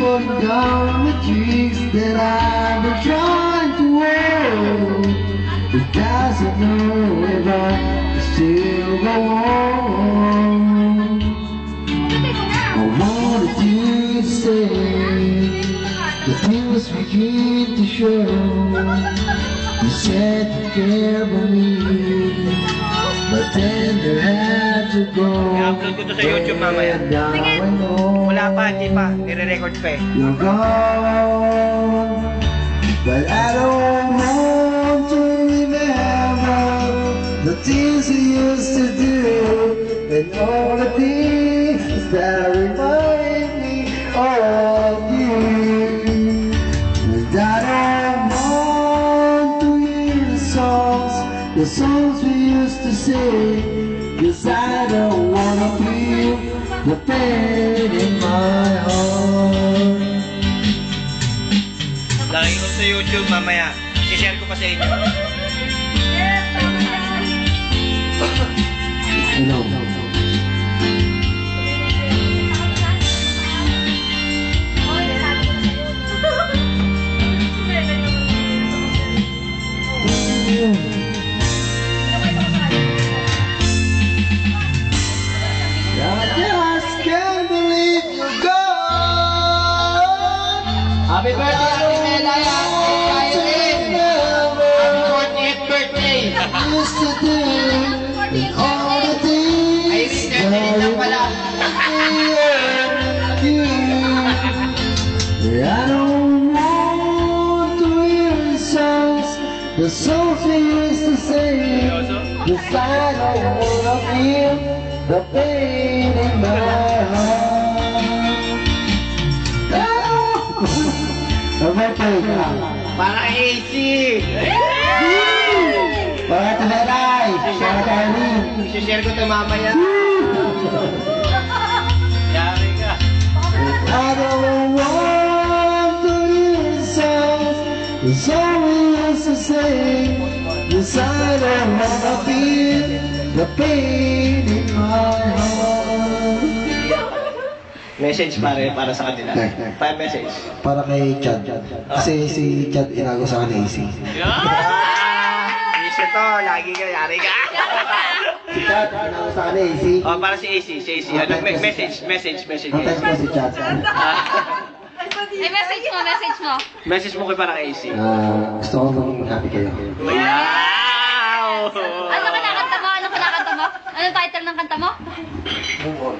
falling down the trees that I've been trying to hold. It doesn't know if I can still go on. I wanted you to stay, the things begin to show. You said you care for me, but then you had to go. I-upload ko to sa YouTube mamaya. Wala pa, hindi pa. Nire-record pa eh. You're gone, but I don't want to remember the things we used to do, and all the things that remind me of you. And I don't want to hear the songs we used to sing, 'cause I don't wanna feel the pain in my heart. Lagay ko sa YouTube mamaya. I-share ko pa sa inyo. Hello. Happy birthday, Ate Melaya! Happy 40th birthday! Used to do all the things Ay, Richard, na pala! I don't want to hear the songs we used to sing, 'cause I don't wanna feel the pain in my heart. Para kay AC! Para Talalay! Para Darlene! I-share ko ito mamaya. Yari ka. I don't want to hear the song we used to sing, 'cause I don't wanna feel the pain in my heart. Message para sa kanila. Five message. Para kay Chad. Kasi si Chad inago sa akin AC. Isa to, lagi ka, yari ka. Si Chad inago sa akin AC. Oh, para si AC, si AC. Ano, message. Ang test ko si Chad. Ay, message mo. Message mo kay para kay AC. Gusto ko maging happy kayo. Wow! Ano kinakanta mo? Anong title ng kanta mo? Move on.